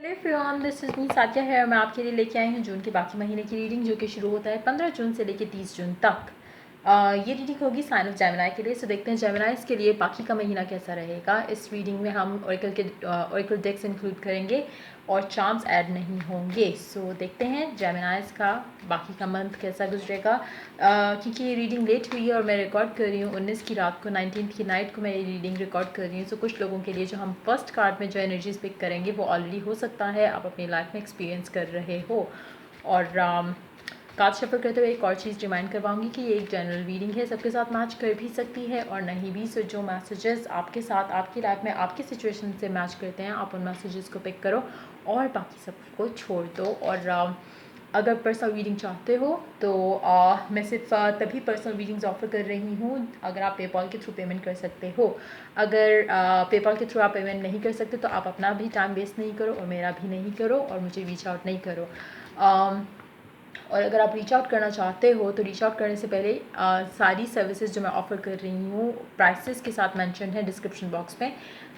Everyone, this is me साथिया है। मैं आपके लिए लेके आई हूँ जून के बाकी महीने की रीडिंग, जो कि शुरू होता है 15 जून से लेके 30 जून तक। ये रीडिंग होगी साइन ऑफ जेमिनाई के लिए। सो देखते हैं जेमिनाइज के लिए बाकी का महीना कैसा रहेगा। इस रीडिंग में हम ओरेकल डेक्स इंक्लूड करेंगे और चार्म्स ऐड नहीं होंगे। सो देखते हैं जेमिनाइज का बाकी का मंथ कैसा गुजरेगा। क्योंकि ये रीडिंग लेट हुई है और मैं रिकॉर्ड कर रही हूँ 19 की रात को, 19 की नाइट को मैं ये रीडिंग रिकॉर्ड कर रही हूँ। सो कुछ लोगों के लिए जो हम फर्स्ट कार्ड में जो एनर्जीज पिक करेंगे वो ऑलरेडी हो सकता है आप अपनी लाइफ में एक्सपीरियंस कर रहे हो। और कार्ड शफल करते हुए एक और चीज़ रिमाइंड करवाऊंगी कि ये एक जनरल रीडिंग है, सबके साथ मैच कर भी सकती है और नहीं भी। सो जो मैसेजेस आपके साथ आपकी लाइफ में आपकी सिचुएशन से मैच करते हैं, आप उन मैसेजेस को पिक करो और बाकी सबको छोड़ दो। और अगर पर्सनल रीडिंग चाहते हो तो मैं सिर्फ तभी पर्सनल रीडिंग्स ऑफर कर रही हूँ अगर आप पेपॉल के थ्रू पेमेंट कर सकते हो। अगर पेपॉल के थ्रू आप पेमेंट नहीं कर सकते तो आप अपना भी टाइम वेस्ट नहीं करो और मेरा भी नहीं करो और मुझे रीच आउट नहीं करो। और अगर आप रीच आउट करना चाहते हो तो रीच आउट करने से पहले सारी सर्विसेज जो मैं ऑफ़र कर रही हूँ प्राइसेस के साथ मेंशन है डिस्क्रिप्शन बॉक्स में।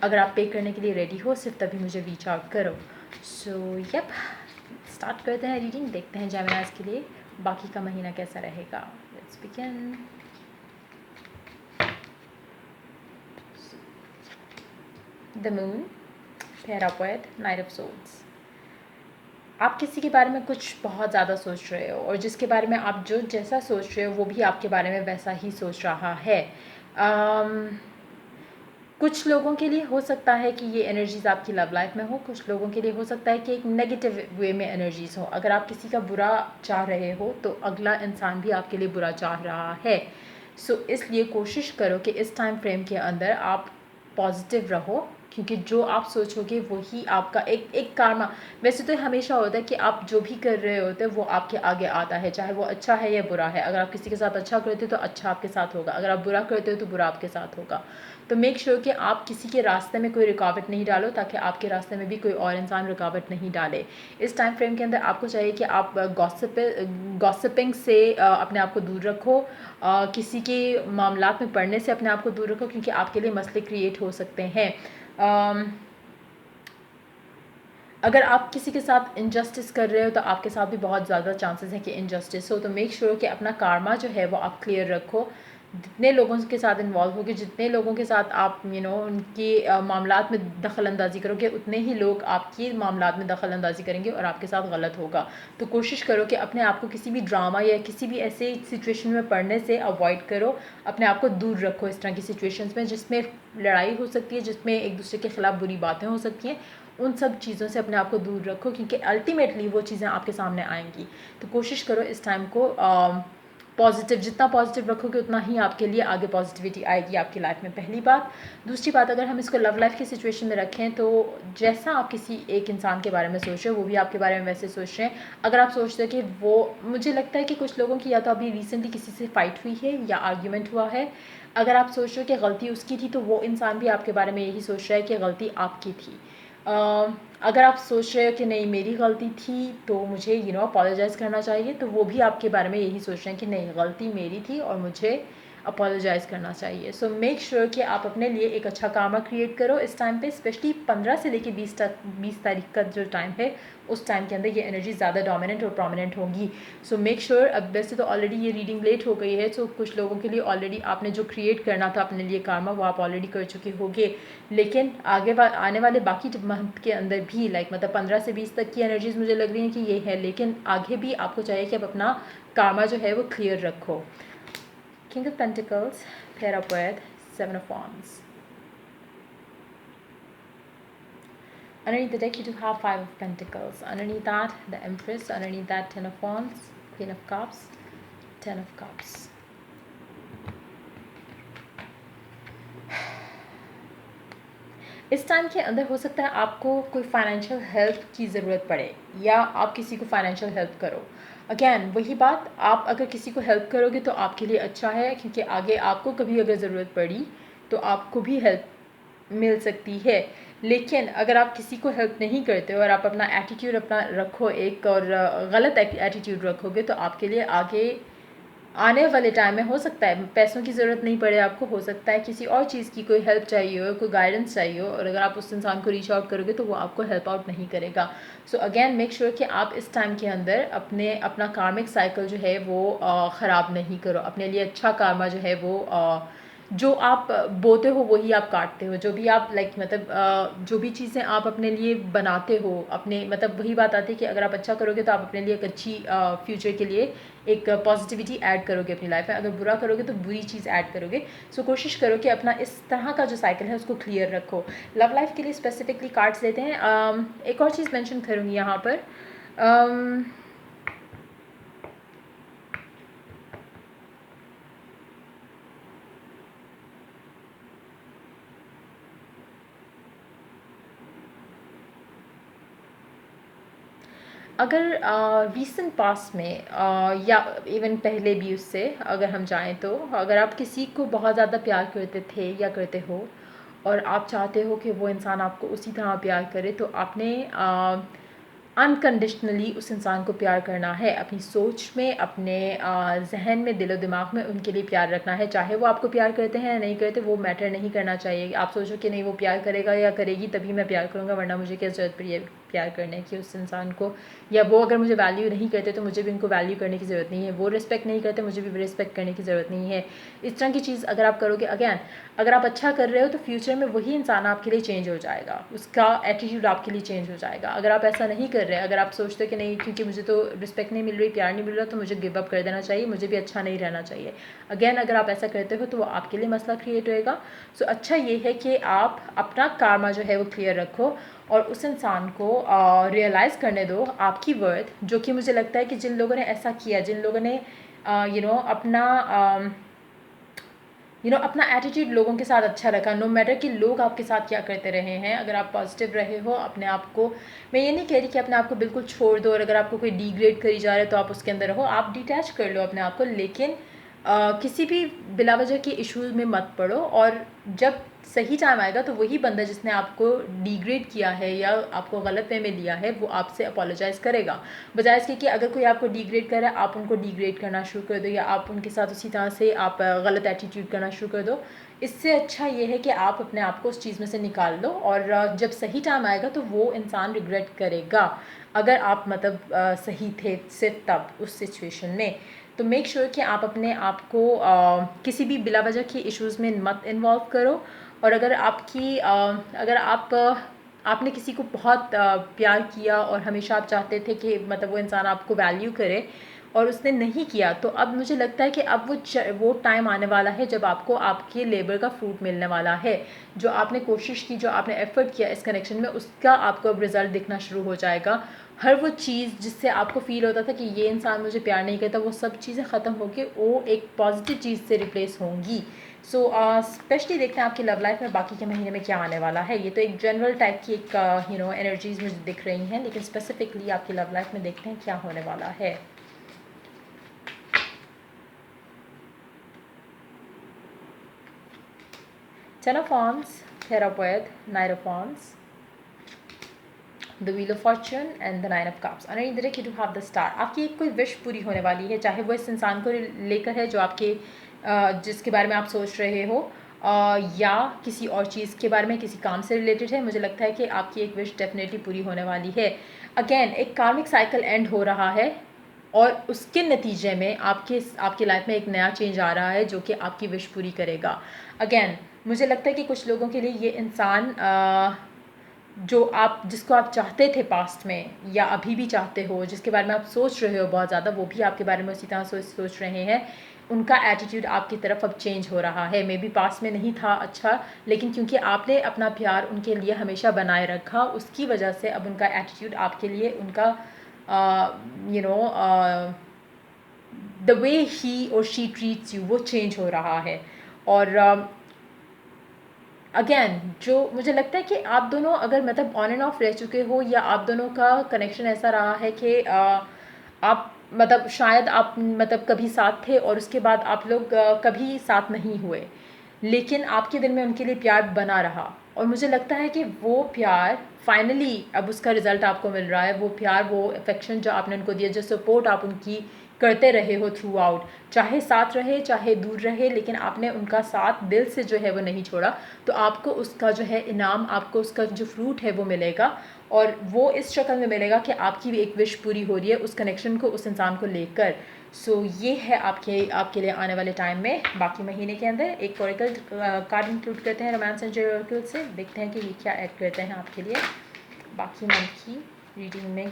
अगर आप पे करने के लिए रेडी हो सिर्फ तभी मुझे रीच आउट करो। सो यप, स्टार्ट करते हैं रीडिंग, देखते हैं जेमिनाइज के लिए बाकी का महीना कैसा रहेगा। Let's begin. The moon, pair upward, knight of souls. आप किसी के बारे में कुछ बहुत ज़्यादा सोच रहे हो और जिसके बारे में आप जो जैसा सोच रहे हो वो भी आपके बारे में वैसा ही सोच रहा है। कुछ लोगों के लिए हो सकता है कि ये एनर्जीज़ आपकी लव लाइफ में हो, कुछ लोगों के लिए हो सकता है कि एक नेगेटिव वे में एनर्जीज़ हो। अगर आप किसी का बुरा चाह रहे हो तो अगला इंसान भी आपके लिए बुरा चाह रहा है। सो इसलिए कोशिश करो कि इस टाइम फ्रेम के अंदर आप पॉजिटिव रहो, क्योंकि जो आप सोचोगे वही आपका एक karma। वैसे तो हमेशा होता है कि आप जो भी कर रहे होते हैं वो आपके आगे आता है, चाहे वो अच्छा है या बुरा है। अगर आप किसी के साथ अच्छा करते हो तो अच्छा आपके साथ होगा, अगर आप बुरा करते हो तो बुरा आपके साथ होगा। तो मेक श्योर कि आप किसी के रास्ते में कोई रुकावट नहीं डालो ताकि आपके रास्ते में भी कोई और इंसान रुकावट नहीं डाले। इस टाइम फ्रेम के अंदर आपको चाहिए कि आप गॉसिपिंग से अपने आप को दूर रखो, किसी के मामलात में पढ़ने से अपने आप को दूर रखो, क्योंकि आपके लिए मसले क्रिएट हो सकते हैं। अगर आप किसी के साथ इनजस्टिस कर रहे हो तो आपके साथ भी बहुत ज़्यादा चांसेस हैं कि इनजस्टिस हो। तो मेक श्योर कि अपना कारमा जो है वो आप क्लियर रखो। जितने लोगों के साथ इन्वॉल्व होगे, जितने लोगों के साथ आप उनकी मामलात में दखल अंदाज़ी करोगे, उतने ही लोग आपकी मामलात में दखल अंदाज़ी करेंगे और आपके साथ गलत होगा। तो कोशिश करो कि अपने आप को किसी भी ड्रामा या किसी भी ऐसे सिचुएशन में पढ़ने से अवॉइड करो, अपने आप को दूर रखो इस तरह की सिचुएशंस में जिसमें लड़ाई हो सकती है, जिसमें एक दूसरे के ख़िलाफ़ बुरी बातें हो सकती हैं। उन सब चीज़ों से अपने आप को दूर रखो, क्योंकि अल्टीमेटली वो चीज़ें आपके सामने आएंगी। तो कोशिश करो इस टाइम को पॉजिटिव, जितना पॉजिटिव रखोगे उतना ही आपके लिए आगे पॉजिटिविटी आएगी आपकी लाइफ में, पहली बात। दूसरी बात, अगर हम इसको लव लाइफ की सिचुएशन में रखें तो जैसा आप किसी एक इंसान के बारे में सोच रहे हो वो भी आपके बारे में वैसे सोच रहे हैं। अगर आप सोचते हो कि वो, मुझे लगता है कि कुछ लोगों की या तो अभी रिसेंटली किसी से फाइट हुई है या आर्ग्यूमेंट हुआ है। अगर आप सोच रहे हो कि गलती उसकी थी तो वो इंसान भी आपके बारे में यही सोच रहा है कि गलती आपकी थी। अगर आप सोच रहे हो कि नहीं मेरी गलती थी तो मुझे अपोलोजाइज़ करना चाहिए, तो वो भी आपके बारे में यही सोच रहे हैं कि नहीं गलती मेरी थी और मुझे अपोलोजाइज़ करना चाहिए। सो मेक श्योर कि आप अपने लिए एक अच्छा कामा क्रिएट करो इस टाइम पे, स्पेशली 15 से लेके 20 तारीख का जो टाइम है उस टाइम के अंदर ये एनर्जी ज़्यादा डोमिनेंट और प्रोमिनेंट होंगी। सो मेक श्योर, अब वैसे तो ऑलरेडी ये रीडिंग लेट हो गई है, सो कुछ लोगों के लिए ऑलरेडी आपने जो क्रिएट करना था अपने लिए कारमा वो आप ऑलरेडी कर चुके होंगे, लेकिन आगे आने वाले बाकी मंथ के अंदर भी मतलब 15 से 20 तक की एनर्जीज मुझे लग रही है कि ये है, लेकिन आगे भी आपको चाहिए कि आप अपना कारमा जो है वो क्लियर रखो। King of Pentacles, pair up with 7 of Wands. Underneath the deck you do have 5 of Pentacles. Underneath that the Empress. Underneath that 10 of Wands, Queen of Cups, 10 of Cups. इस टाइम के अंदर हो सकता है आपको कोई financial help की ज़रूरत पड़े या आप किसी को फाइनेंशियल हेल्प करो। अगेन वही बात, आप अगर किसी को हेल्प करोगे तो आपके लिए अच्छा है, क्योंकि आगे आपको कभी अगर ज़रूरत पड़ी तो आपको भी हेल्प मिल सकती है। लेकिन अगर आप किसी को हेल्प नहीं करते हो और आप अपना एटीट्यूड अपना रखो एक और गलत एटीट्यूड रखोगे तो आपके लिए आगे आने वाले टाइम में हो सकता है पैसों की ज़रूरत नहीं पड़े आपको, हो सकता है किसी और चीज़ की कोई हेल्प चाहिए हो, कोई गाइडेंस चाहिए हो, और अगर आप उस इंसान को रीच आउट करोगे तो वो आपको हेल्प आउट नहीं करेगा। सो अगेन मेक श्योर कि आप इस टाइम के अंदर अपना कार्मिक साइकिल जो है वो ख़राब नहीं करो, अपने लिए अच्छा कार्मा जो है वो जो आप बोते हो वही आप काटते हो, जो भी आप मतलब जो भी चीज़ें आप अपने लिए बनाते हो, अपने मतलब वही बात आती है कि अगर आप अच्छा करोगे तो आप अपने लिए एक अच्छी फ्यूचर के लिए एक पॉजिटिविटी ऐड करोगे अपनी लाइफ में, अगर बुरा करोगे तो बुरी चीज़ ऐड करोगे। सो कोशिश करो कि अपना इस तरह का जो साइकिल है उसको क्लियर रखो। लव लाइफ के लिए स्पेसिफिकली कार्ड्स लेते हैं। एक और चीज़ मेंशन करूँगी यहाँ पर। um, अगर रीसेंट पास्ट में या इवन पहले भी उससे अगर हम जाएं तो अगर आप किसी को बहुत ज़्यादा प्यार करते थे या करते हो और आप चाहते हो कि वो इंसान आपको उसी तरह प्यार करे, तो आपने अनकंडीशनली उस इंसान को प्यार करना है। अपनी सोच में, अपने जहन में, दिलो दिमाग में उनके लिए प्यार रखना है। चाहे वो आपको प्यार करते हैं या नहीं करते, वो मैटर नहीं करना चाहिए। आप सोचो कि नहीं वो प्यार करेगा या करेगी तभी मैं प्यार करूँगा, वरना मुझे क्या ज़रूरत पड़ी है प्यार करने की उस इंसान को, या वो अगर मुझे वैल्यू नहीं करते तो मुझे भी उनको वैल्यू करने की ज़रूरत नहीं है, वो रिस्पेक्ट नहीं करते मुझे भी रिस्पेक्ट करने की ज़रूरत नहीं है। इस तरह की चीज़ अगर आप करोगे, अगैन अगर आप अच्छा कर रहे हो तो फ्यूचर में वही इंसान आपके लिए चेंज हो जाएगा, उसका एटीट्यूड आपके लिए चेंज हो जाएगा। अगर आप ऐसा नहीं कर रहे, अगर आप सोचते हो कि नहीं क्योंकि मुझे तो रिस्पेक्ट नहीं मिल रही, प्यार नहीं मिल रहा, तो मुझे गिव अप कर देना चाहिए, मुझे भी अच्छा नहीं रहना चाहिए, अगेन अगर आप ऐसा करते हो तो वो आपके लिए मसला क्रिएट होएगा। सो अच्छा ये है कि आप अपना कारमा जो है वो क्लियर रखो और उस इंसान को रियलाइज़ करने दो आपकी वर्थ, जो कि मुझे लगता है कि जिन लोगों ने ऐसा किया, जिन लोगों ने अपना एटीट्यूड लोगों के साथ अच्छा रखा, नो मैटर कि लोग आपके साथ क्या करते रहे हैं, अगर आप पॉजिटिव रहे हो अपने आप को, मैं ये नहीं कह रही कि अपने आप को बिल्कुल छोड़ दो, और अगर आपको कोई डिग्रेड करी जा रहा है तो आप उसके अंदर रहो, आप डिटैच कर लो अपने आप को, लेकिन किसी भी बिला वजह के इश्यूज़ में मत पड़ो। और जब सही टाइम आएगा तो वही बंदा जिसने आपको डिग्रेड किया है या आपको गलत वे में लिया है वो आपसे अपोलोजाइज़ करेगा, बजाय इसके कि अगर कोई आपको डिग्रेड करे आप उनको डिग्रेड करना शुरू कर दो या आप उनके साथ उसी तरह से आप गलत एटीट्यूड करना शुरू कर दो। इससे अच्छा ये है कि आप अपने आप को उस चीज़ में से निकाल लो, और जब सही टाइम आएगा तो वो इंसान रिग्रेट करेगा अगर आप मतलब सही थे सिर्फ तब उस सिचुएशन में। तो मेक श्योर कि आप अपने आप को किसी भी बिला वजह की इश्यूज़ में मत इन्वॉल्व करो। और अगर आपने किसी को बहुत प्यार किया और हमेशा आप चाहते थे कि मतलब वो इंसान आपको वैल्यू करे और उसने नहीं किया, तो अब मुझे लगता है कि अब वो टाइम आने वाला है जब आपको आपके लेबर का फ्रूट मिलने वाला है। जो आपने कोशिश की, जो आपने एफर्ट किया इस कनेक्शन में, उसका आपको अब रिज़ल्ट दिखना शुरू हो जाएगा। हर वो चीज़ जिससे आपको फ़ील होता था कि ये इंसान मुझे प्यार नहीं करता, वो सब चीज़ें ख़त्म होकर वो एक पॉजिटिव चीज़ से रिप्लेस होंगी। सो स्पेशली देखते हैं आपकी लव लाइफ में बाकी के महीने में क्या आने वाला है। ये तो एक जनरल टाइप की एक एनर्जीज मुझे दिख रही हैं, लेकिन स्पेसिफिकली आपकी लव लाइफ में देखते हैं क्या होने वाला है। Ten of Wands, Hierophant, Knight of Wands, the Wheel of Fortune and the Nine of Cups. Under the to have the Star. आपकी एक कोई विश पूरी होने वाली है, चाहे वो इस इंसान को लेकर है जो आपके जिसके बारे में आप सोच रहे हो, या किसी और चीज़ के बारे में, किसी काम से रिलेटेड है। मुझे लगता है कि आपकी एक विश डेफिनेटली पूरी होने वाली है। अगेन एक कार्मिक साइकिल एंड हो रहा है और उसके नतीजे में आपकी लाइफ में एक नया चेंज आ रहा है जो कि आपकी विश पूरी करेगा। अगेन मुझे लगता है कि कुछ लोगों के लिए ये इंसान जिसको आप चाहते थे पास्ट में या अभी भी चाहते हो, जिसके बारे में आप सोच रहे हो बहुत ज़्यादा, वो भी आपके बारे में उसी तरह सोच रहे हैं। उनका एटीट्यूड आपकी तरफ अब चेंज हो रहा है। मे बी पास्ट में नहीं था अच्छा, लेकिन क्योंकि आपने अपना प्यार उनके लिए हमेशा बनाए रखा, उसकी वजह से अब उनका एटीट्यूड आपके लिए, उनका द वे ही और शी ट्रीट्स यू वो चेंज हो रहा है। और अगेन जो मुझे लगता है कि आप दोनों अगर मतलब ऑन एंड ऑफ रह चुके हो, या आप दोनों का कनेक्शन ऐसा रहा है कि आप मतलब शायद आप मतलब कभी साथ थे और उसके बाद आप लोग कभी साथ नहीं हुए, लेकिन आपके दिल में उनके लिए प्यार बना रहा। और मुझे लगता है कि वो प्यार फाइनली अब उसका रिज़ल्ट आपको मिल रहा है। वो प्यार, वो अफेक्शन जो आपने उनको दिया, जो सपोर्ट आप उनकी करते रहे हो थ्रू आउट, चाहे साथ रहे चाहे दूर रहे, लेकिन आपने उनका साथ दिल से जो है वो नहीं छोड़ा, तो आपको उसका जो है इनाम, आपको उसका जो फ्रूट है वो मिलेगा। और वो इस शक्ल में मिलेगा कि आपकी भी एक विश पूरी हो रही है उस कनेक्शन को, उस इंसान को लेकर। सो ये है आपके लिए आने वाले टाइम में, बाकी महीने के अंदर एक ओरेकल कार्ड इंक्लूड करते हैं रोमांस एंड ओरेकल से, देखते हैं कि ये क्या ऐड करते हैं आपके लिए बाकी मंथ की रीडिंग में,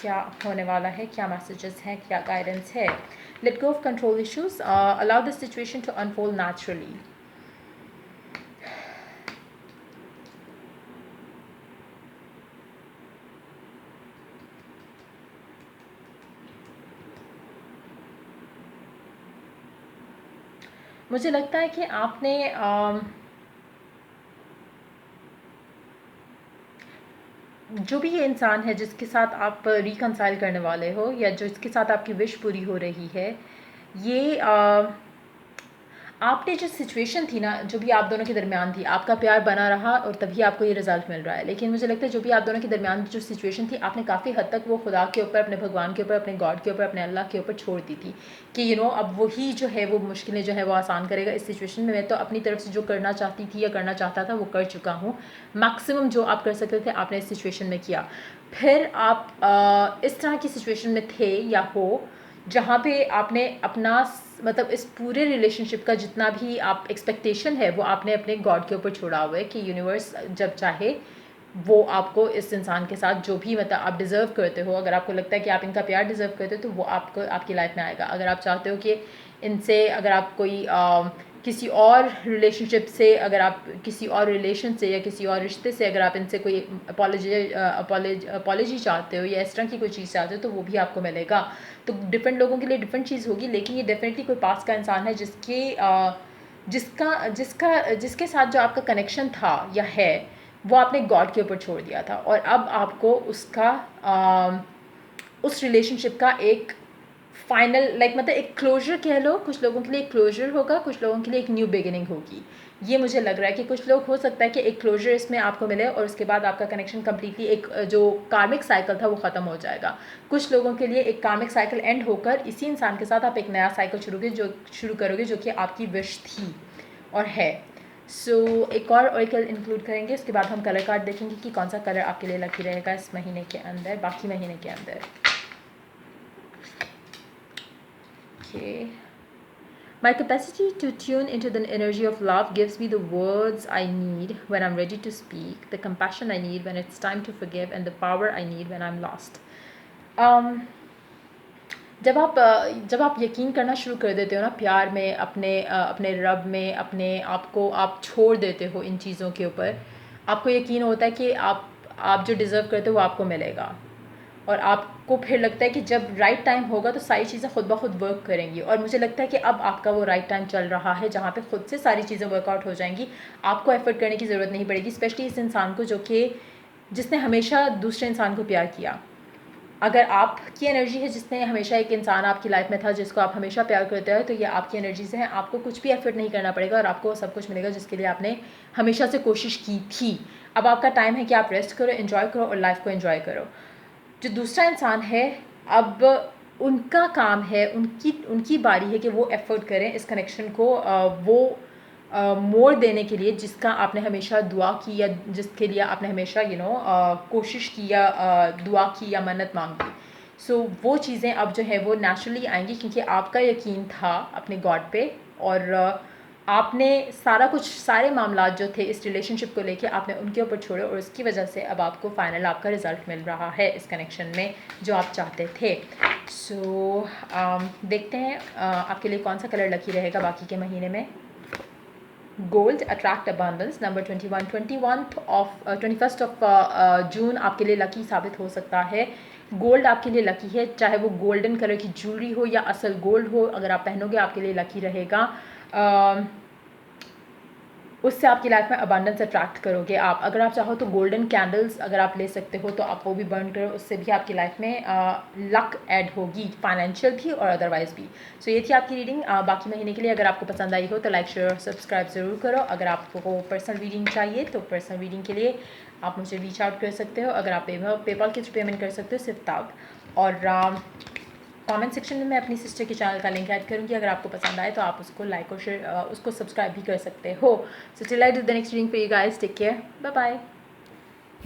क्या होने वाला है, क्या मैसेजेस हैं, क्या गाइडेंस है। Let go of control issues, allow the situation to unfold naturally. मुझे लगता है कि आपने जो भी ये इंसान है जिसके साथ आप रिकंसाइल करने वाले हो, या जिसके साथ आपकी विश पूरी हो रही है, ये आपने जो सिचुएशन थी ना, जो भी आप दोनों के दरमियान थी, आपका प्यार बना रहा और तभी आपको ये रिजल्ट मिल रहा है। लेकिन मुझे लगता है जो भी आप दोनों के दरमियान जो सिचुएशन थी, आपने काफ़ी हद तक वो खुदा के ऊपर, अपने भगवान के ऊपर, अपने गॉड के ऊपर, अपने अल्लाह के ऊपर छोड़ दी थी कि अब वही जो है वो मुश्किलें जो है वो आसान करेगा इस सिचुएशन में। मैं तो अपनी तरफ से जो करना चाहती थी या करना चाहता था वो कर चुका हूँ, मैक्सिमम जो आप कर सकते थे आपने इस सिचुएशन में किया। फिर आप इस तरह की सिचुएशन में थे या हो जहाँ पे आपने अपना मतलब इस पूरे रिलेशनशिप का जितना भी आप एक्सपेक्टेशन है वो आपने अपने गॉड के ऊपर छोड़ा हुआ है कि यूनिवर्स जब चाहे वो आपको इस इंसान के साथ जो भी मतलब आप डिज़र्व करते हो, अगर आपको लगता है कि आप इनका प्यार डिज़र्व करते हो तो वो आपको आपकी लाइफ में आएगा। अगर आप चाहते हो कि इनसे, अगर आप कोई किसी और रिलेशनशिप से, अगर आप किसी और रिलेशन से या किसी और रिश्ते से अगर आप इनसे कोई अपॉलॉजी चाहते हो या इस तरह की कोई चीज़ चाहते हो तो वो भी आपको मिलेगा। तो डिफरेंट लोगों के लिए डिफरेंट चीज़ होगी, लेकिन ये डेफिनेटली कोई पास का इंसान है जिसके साथ जो आपका कनेक्शन था या है वो आपने गॉड के ऊपर छोड़ दिया था, और अब आपको उस रिलेशनशिप का एक फाइनल मतलब एक क्लोजर कह लो। कुछ लोगों के लिए एक क्लोजर होगा, कुछ लोगों के लिए एक न्यू बिगिनिंग होगी। ये मुझे लग रहा है कि कुछ लोग हो सकता है कि एक क्लोजर इसमें आपको मिले और उसके बाद आपका कनेक्शन कम्प्लीटली एक जो कार्मिक साइकिल था वो ख़त्म हो जाएगा। कुछ लोगों के लिए एक कार्मिक साइकिल एंड होकर इसी इंसान के साथ आप एक नया साइकिल शुरू करोगे जो कि आपकी विश थी और है। सो एक और ऑरिकल इंक्लूड करेंगे, उसके बाद हम कलर कार्ड देखेंगे कि कौन सा कलर आपके लिए लकी रहेगा इस महीने के अंदर, बाकी महीने के अंदर। Okay. My capacity to tune into the energy of love gives me the words I need when I'm ready to speak, the compassion I need when it's time to forgive, and the power I need when I'm lost. जब आप यकीन करना शुरू कर देते हो ना प्यार में, अपने रब में, अपने आप को आप छोड़ देते हो इन चीज़ों के ऊपर, आपको यकीन होता है कि आप जो डिज़र्व करते हो वो आपको मिलेगा, और आपको फिर लगता है कि जब राइट टाइम होगा तो सारी चीज़ें खुद ब खुद वर्क करेंगी। और मुझे लगता है कि अब आपका वो राइट टाइम चल रहा है जहाँ पे खुद से सारी चीज़ें वर्कआउट हो जाएंगी, आपको एफर्ट करने की ज़रूरत नहीं पड़ेगी। स्पेशली इस इंसान को जिसने हमेशा दूसरे इंसान को प्यार किया। अगर आपकी एनर्जी है जिसने हमेशा एक इंसान आपकी लाइफ में था जिसको आप हमेशा प्यार करते हो, तो ये आपकी एनर्जी से है। आपको कुछ भी एफर्ट नहीं करना पड़ेगा और आपको सब कुछ मिलेगा जिसके लिए आपने हमेशा से कोशिश की थी। अब आपका टाइम है कि आप रेस्ट करो, एंजॉय करो और लाइफ को एंजॉय करो। जो दूसरा इंसान है, अब उनका काम है, उनकी बारी है कि वो एफर्ट करें इस कनेक्शन को वो मोड़ देने के लिए जिसका आपने हमेशा दुआ की या जिसके लिए आपने हमेशा कोशिश की या दुआ की या मन्नत मांगी। सो वो चीज़ें अब जो है वो नेचुरली आएंगी क्योंकि आपका यकीन था अपने गॉड पे, और आपने सारे मामलात जो थे इस रिलेशनशिप को लेके आपने उनके ऊपर छोड़े, और उसकी वजह से अब आपको फाइनल आपका रिज़ल्ट मिल रहा है इस कनेक्शन में जो आप चाहते थे। सो देखते हैं आपके लिए कौन सा कलर लकी रहेगा बाकी के महीने में। Gold, attract abundance, number 21st of June आपके लिए लकी साबित हो सकता है। गोल्ड आपके लिए लकी है, चाहे वो गोल्डन कलर की ज्वेलरी हो या असल गोल्ड हो, अगर आप पहनोगे आपके लिए लकी रहेगा। उससे आपकी लाइफ में अबंडेंस अट्रैक्ट करोगे आप। अगर आप चाहो तो गोल्डन कैंडल्स अगर आप ले सकते हो तो आप वो भी बर्न करो, उससे भी आपकी लाइफ में लक ऐड होगी, फाइनेंशियल भी और अदरवाइज भी। सो ये थी आपकी रीडिंग बाकी महीने के लिए। अगर आपको पसंद आई हो तो लाइक, शेयर और सब्सक्राइब ज़रूर करो। अगर आपको पर्सनल रीडिंग चाहिए तो पर्सनल रीडिंग के लिए आप मुझे रीच आउट कर सकते हो। अगर आप पेपाल के थ्रू पेमेंट कर सकते हो सिर्फ ताब, और कमेंट सेक्शन में मैं अपनी सिस्टर के चैनल का लिंक ऐड करूँगी, अगर आपको पसंद आए तो आप उसको लाइक और शेयर उसको सब्सक्राइब भी कर सकते हो। So till I do the next reading for you guys, take care, bye bye.